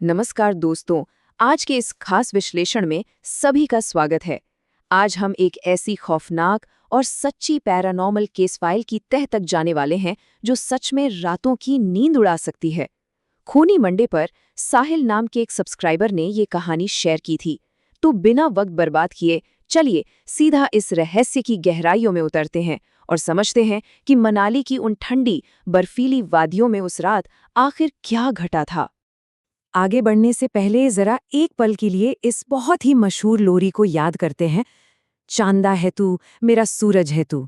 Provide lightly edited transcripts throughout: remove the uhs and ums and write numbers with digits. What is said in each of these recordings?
नमस्कार दोस्तों, आज के इस खास विश्लेषण में सभी का स्वागत है। आज हम एक ऐसी खौफनाक और सच्ची पैरानॉर्मल केस फाइल की तह तक जाने वाले हैं जो सच में रातों की नींद उड़ा सकती है। खूनी मंडे पर साहिल नाम के एक सब्सक्राइबर ने ये कहानी शेयर की थी, तो बिना वक्त बर्बाद किए चलिए सीधा इस रहस्य की गहराइयों में उतरते हैं और समझते हैं कि मनाली की उन ठंडी बर्फीली वादियों में उस रात आखिर क्या घटा था। आगे बढ़ने से पहले जरा एक पल के लिए इस बहुत ही मशहूर लोरी को याद करते हैं। चांदा है तू, मेरा सूरज है तू।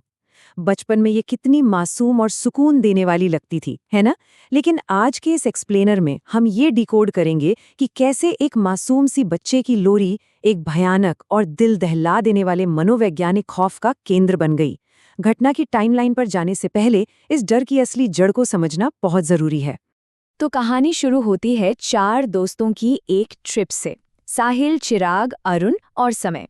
बचपन में ये कितनी मासूम और सुकून देने वाली लगती थी, है ना? लेकिन आज के इस एक्सप्लेनर में हम ये डिकोड करेंगे कि कैसे एक मासूम सी बच्चे की लोरी एक भयानक और दिल दहला देने वाले मनोवैज्ञानिक खौफ का केंद्र बन गई। घटना की टाइमलाइन पर जाने से पहले इस डर की असली जड़ को समझना बहुत जरूरी है। तो कहानी शुरू होती है 4 दोस्तों की एक ट्रिप से। साहिल, चिराग, अरुण और समय।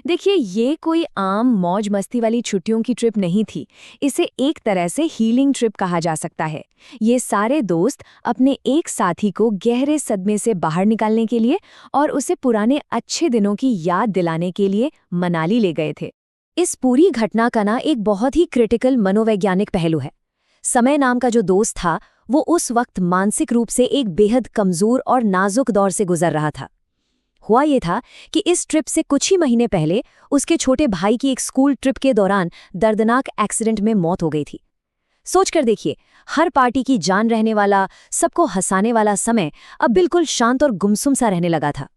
देखिए, ये कोई आम मौज मस्ती वाली छुट्टियों की ट्रिप नहीं थी। इसे एक तरह से हीलिंग ट्रिप कहा जा सकता है। ये सारे दोस्त अपने एक साथी को गहरे सदमे से बाहर निकालने के लिए और उसे पुराने अच्छे दिनों की याद दिलाने के लिए मनाली ले गए थे। इस पूरी घटना का एक बहुत ही क्रिटिकल मनोवैज्ञानिक पहलू है। समय नाम का जो दोस्त था, वो उस वक्त मानसिक रूप से एक बेहद कमजोर और नाजुक दौर से गुजर रहा था। हुआ ये था कि इस ट्रिप से कुछ ही महीने पहले उसके छोटे भाई की एक स्कूल ट्रिप के दौरान दर्दनाक एक्सीडेंट में मौत हो गई थी। सोचकर देखिए, हर पार्टी की जान रहने वाला, सबको हंसाने वाला समय अब बिल्कुल शांत और गुमसुम सा रहने लगा था।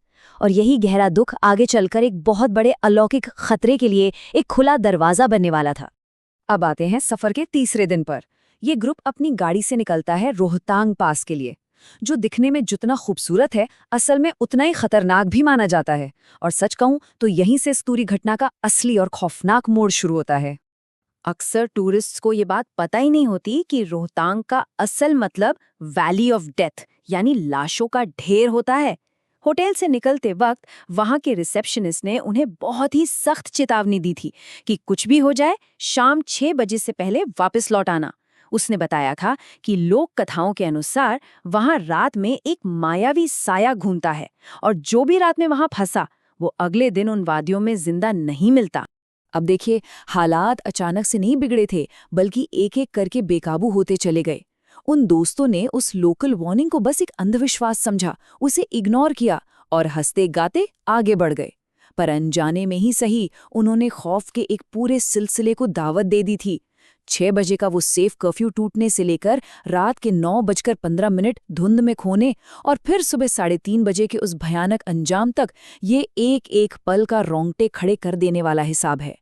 और यही गहरा दुख आगे चलकर एक बहुत बड़े अलौकिक खतरे के लिए एक खुला दरवाजा बनने वाला था। अब आते हैं सफर के तीसरे दिन पर। ये ग्रुप अपनी गाड़ी से निकलता है रोहतांग पास के लिए, जो दिखने में जितना खूबसूरत है, असल में उतना ही खतरनाक भी माना जाता है। और सच कहूं तो यहीं से इस पूरी घटना का असली और खौफनाक मोड़ शुरू होता है। अक्सर टूरिस्ट्स को ये बात पता ही नहीं होती कि रोहतांग का असल मतलब वैली ऑफ डेथ यानी लाशों का ढेर होता है। होटल से निकलते वक्त वहां के रिसेप्शनिस्ट ने उन्हें बहुत ही सख्त चेतावनी दी थी कि कुछ भी हो जाए, शाम 6 बजे से पहले वापस लौट आना। उसने बताया था कि लोक कथाओं के अनुसार वहां रात में एक मायावी साया घूमता है और जो भी रात में वहां फंसा वो अगले दिन उन वादियों में जिंदा नहीं मिलता। अब देखिए, हालात अचानक से नहीं बिगड़े थे, बल्कि एक एक करके बेकाबू होते चले गए। उन दोस्तों ने उस लोकल वार्निंग को बस एक अंधविश्वास समझा, उसे इग्नोर किया और हंसते गाते आगे बढ़ गए। पर अनजाने में ही सही, उन्होंने खौफ के एक पूरे सिलसिले को दावत दे दी थी। 6 बजे का वो सेफ कर्फ्यू टूटने से लेकर रात के 9:15 धुंध में खोने और फिर सुबह 3:30 बजे के उस भयानक अंजाम तक, ये एक एक पल का रोंगटे खड़े कर देने वाला हिसाब है।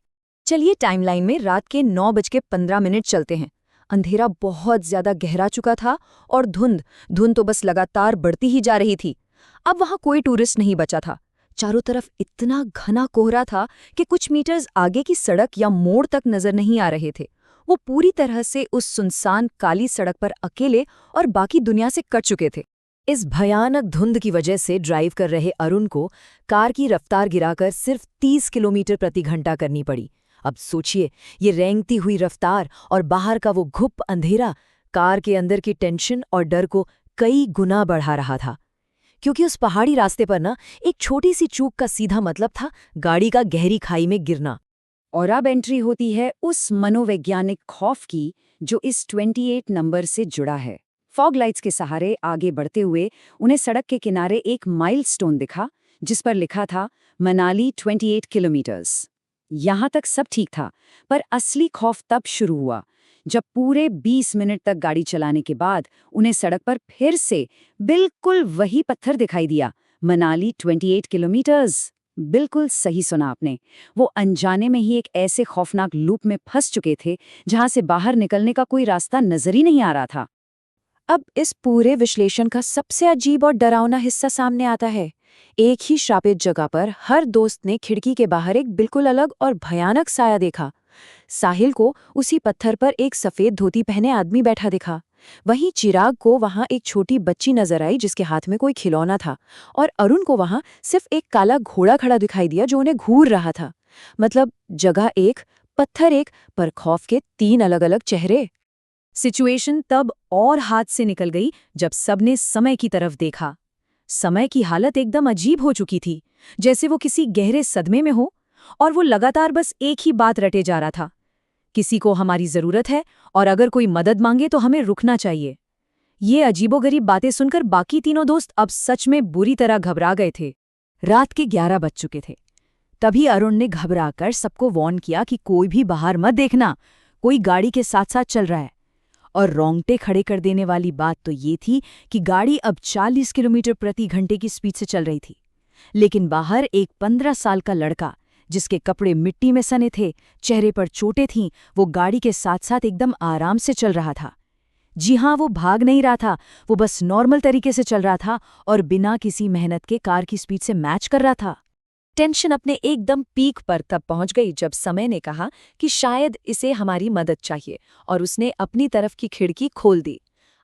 चलिए टाइमलाइन में रात के 9:15 चलते हैं। अंधेरा बहुत ज्यादा गहरा चुका था और धुंध धुंध तो बस लगातार बढ़ती ही जा रही थी। अब वहां कोई टूरिस्ट नहीं बचा था। चारों तरफ इतना घना कोहरा था कि कुछ मीटर्स आगे की सड़क या मोड़ तक नजर नहीं आ रहे थे। वो पूरी तरह से उस सुनसान काली सड़क पर अकेले और बाकी दुनिया से कट चुके थे। इस भयानक धुंध की वजह से ड्राइव कर रहे अरुण को कार की रफ्तार गिराकर सिर्फ 30 किलोमीटर प्रति घंटा करनी पड़ी। अब सोचिए, ये रेंगती हुई रफ्तार और बाहर का वो घुप अंधेरा कार के अंदर की टेंशन और डर को कई गुना बढ़ा रहा था। क्योंकि उस पहाड़ी रास्ते पर एक छोटी सी चूक का सीधा मतलब था गाड़ी का गहरी खाई में गिरना। और अब एंट्री होती है उस मनोवैज्ञानिक खौफ की जो इस 28 नंबर से जुड़ा है। फॉग लाइट्स के सहारे आगे बढ़ते हुए उन्हें सड़क के किनारे एक माइलस्टोन दिखा जिस पर लिखा था मनाली 28 किलोमीटर्स। यहां तक सब ठीक था, पर असली खौफ तब शुरू हुआ जब पूरे 20 मिनट तक गाड़ी चलाने के बाद उन्हें सड़क पर फिर से बिल्कुल वही पत्थर दिखाई दिया, मनाली 28 किलोमीटर्स। बिल्कुल सही सुना आपने। वो अनजाने में ही एक ऐसे खौफनाक लूप में फंस चुके थे जहां से बाहर निकलने का कोई रास्ता नजर ही नहीं आ रहा था। अब इस पूरे विश्लेषण का सबसे अजीब और डरावना हिस्सा सामने आता है। एक ही श्रापित जगह पर हर दोस्त ने खिड़की के बाहर एक बिल्कुल अलग और भयानक साया देखा। साहिल को उसी पत्थर पर एक सफेद धोती पहने आदमी बैठा दिखा। वहीं चिराग को वहां एक छोटी बच्ची नजर आई जिसके हाथ में कोई खिलौना था। और अरुण को वहां सिर्फ एक काला घोड़ा खड़ा दिखाई दिया जो उन्हें घूर रहा था। मतलब जगह एक, पत्थर एक, पर खौफ के 3 अलग अलग चेहरे। सिचुएशन तब और हाथ से निकल गई जब सबने समय की तरफ देखा। समय की हालत एकदम अजीब हो चुकी थी, जैसे वो किसी गहरे सदमे में हो, और वो लगातार बस एक ही बात रटे जा रहा था। किसी को हमारी जरूरत है, और अगर कोई मदद मांगे तो हमें रुकना चाहिए। ये अजीबोगरीब बातें सुनकर बाकी तीनों दोस्त अब सच में बुरी तरह घबरा गए थे। रात के 11 बज चुके थे। तभी अरुण ने घबराकर सबको वार्न किया कि कोई भी बाहर मत देखना, कोई गाड़ी के साथ साथ चल रहा है। और रोंगटे खड़े कर देने वाली बात तो ये थी कि गाड़ी अब 40 किलोमीटर प्रति घंटे की स्पीड से चल रही थी, लेकिन बाहर एक 15 साल का लड़का, जिसके कपड़े मिट्टी में सने थे, चेहरे पर चोटें थीं, वो गाड़ी के साथ साथ एकदम आराम से चल रहा था। जी हाँ, वो भाग नहीं रहा था, वो बस नॉर्मल तरीके से चल रहा था और बिना किसी मेहनत के कार की स्पीड से मैच कर रहा था। टेंशन अपने एकदम पीक पर तब पहुंच गई जब समय ने कहा कि शायद इसे हमारी मदद चाहिए, और उसने अपनी तरफ की खिड़की खोल दी।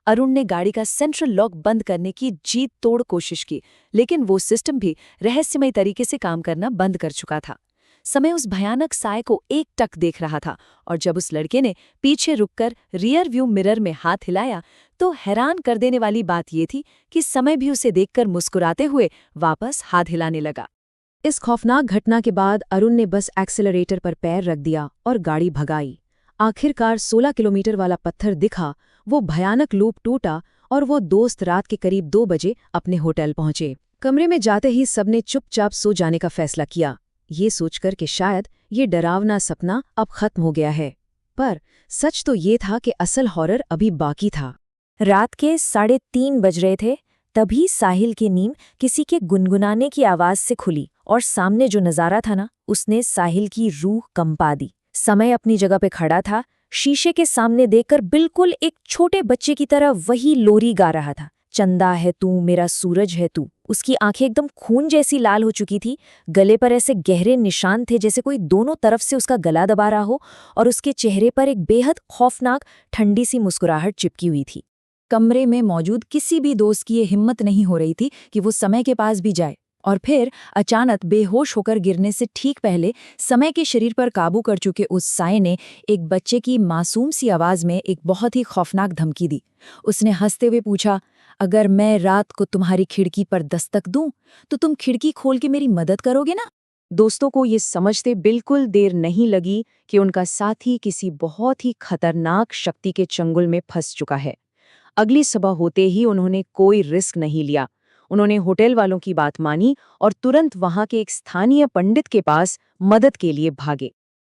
अरुण ने गाड़ी का सेंट्रल लॉक बंद करने की जी तोड़ कोशिश की, लेकिन वो सिस्टम भी रहस्यमय तरीके से काम करना बंद कर चुका था। समय उस भयानक साय को एकटक देख रहा था, और जब उस लड़के ने पीछे रुककर रियर व्यू मिरर में हाथ हिलाया तो हैरान कर देने वाली बात ये थी कि समय भी उसे देखकर मुस्कुराते हुए वापस हाथ हिलाने लगा। इस खौफनाक घटना के बाद अरुण ने बस एक्सेलरेटर पर पैर रख दिया और गाड़ी भगाई। आखिरकार 16 किलोमीटर वाला पत्थर दिखा, वो भयानक लूप टूटा और वो दोस्त रात के करीब 2 बजे अपने होटल पहुंचे। कमरे में जाते ही सबने चुपचाप सो जाने का फैसला किया, ये सोचकर कि शायद ये डरावना सपना अब खत्म हो गया है। पर सच तो ये था कि असल हॉरर अभी बाकी था। रात के 3:30 बज रहे थे, तभी साहिल की नींद किसी के गुनगुनाने की आवाज से खुली, और सामने जो नजारा था ना, उसने साहिल की रूह कंपा दी। समय अपनी जगह पे खड़ा था, शीशे के सामने देखकर बिल्कुल एक छोटे बच्चे की तरह वही लोरी गा रहा था। चंदा है तू, मेरा सूरज है तू। उसकी आंखें एकदम खून जैसी लाल हो चुकी थी, गले पर ऐसे गहरे निशान थे जैसे कोई दोनों तरफ से उसका गला दबा रहा हो, और उसके चेहरे पर एक बेहद खौफनाक ठंडी सी मुस्कुराहट चिपकी हुई थी। कमरे में मौजूद किसी भी दोस्त की ये हिम्मत नहीं हो रही थी कि वो समय के पास भी जाए, और फिर अचानक बेहोश होकर गिरने से ठीक पहले समय के शरीर पर काबू कर चुके उस साय ने एक बच्चे की मासूम सी आवाज में एक बहुत ही खौफनाक धमकी दी। उसने हंसते हुए पूछा, अगर मैं रात को तुम्हारी खिड़की पर दस्तक दूं तो तुम खिड़की खोल के मेरी मदद करोगे ना? दोस्तों को ये समझते बिल्कुल देर नहीं लगी कि उनका साथी किसी बहुत ही खतरनाक शक्ति के चंगुल में फंस चुका है। अगली सुबह होते ही उन्होंने कोई रिस्क नहीं लिया। उन्होंने होटल वालों की बात मानी और तुरंत वहां के एक स्थानीय पंडित के पास मदद के लिए भागे।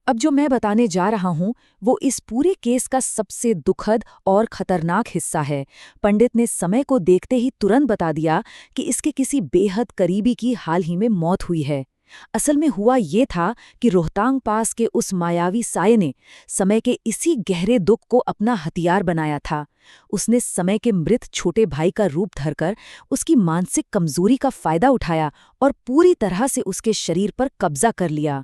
अब जो मैं बताने जा रहा हूं वो इस पूरे केस का सबसे दुखद और खतरनाक हिस्सा है। पंडित ने समय को देखते ही तुरंत बता दिया कि इसके किसी बेहद करीबी की हाल ही में मौत हुई है। असल में हुआ ये था कि रोहतांग पास के उस मायावी साये ने समय के इसी गहरे दुख को अपना हथियार बनाया था। उसने समय के मृत छोटे भाई का रूप धरकर उसकी मानसिक कमजोरी का फायदा उठाया और पूरी तरह से उसके शरीर पर कब्जा कर लिया।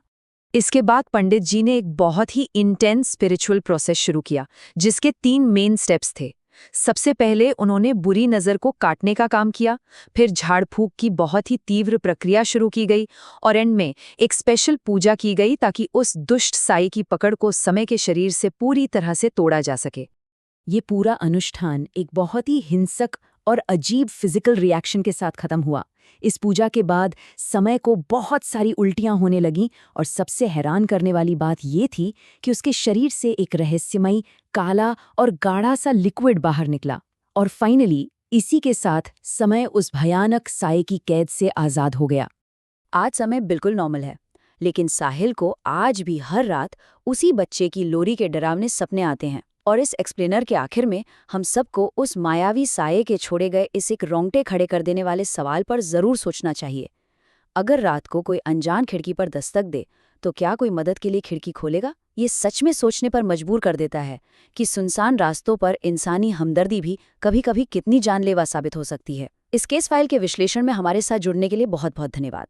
इसके बाद पंडित जी ने एक बहुत ही इंटेंस स्पिरिचुअल प्रोसेस शुरू किया, जिसके 3 मेन स्टेप्स थे। सबसे पहले उन्होंने बुरी नज़र को काटने का काम किया, फिर झाड़ फूक की बहुत ही तीव्र प्रक्रिया शुरू की गई, और एंड में एक स्पेशल पूजा की गई ताकि उस दुष्ट साई की पकड़ को समय के शरीर से पूरी तरह से तोड़ा जा सके। ये पूरा अनुष्ठान एक बहुत ही हिंसक और अजीब फिजिकल रिएक्शन के साथ खत्म हुआ। इस पूजा के बाद समय को बहुत सारी उल्टियां होने लगीं, और सबसे हैरान करने वाली बात ये थी कि उसके शरीर से एक रहस्यमयी काला और गाढ़ा सा लिक्विड बाहर निकला। और फाइनली इसी के साथ समय उस भयानक साये की कैद से आज़ाद हो गया। आज समय बिल्कुल नॉर्मल है, लेकिन साहिल को आज भी हर रात उसी बच्चे की लोरी के डरावने सपने आते हैं। और इस एक्सप्लेनर के आखिर में हम सबको उस मायावी साये के छोड़े गए इस एक रोंगटे खड़े कर देने वाले सवाल पर जरूर सोचना चाहिए। अगर रात को कोई अनजान खिड़की पर दस्तक दे तो क्या कोई मदद के लिए खिड़की खोलेगा? ये सच में सोचने पर मजबूर कर देता है कि सुनसान रास्तों पर इंसानी हमदर्दी भी कभी-कभी कितनी जानलेवा साबित हो सकती है। इस केस फाइल के विश्लेषण में हमारे साथ जुड़ने के लिए बहुत बहुत धन्यवाद।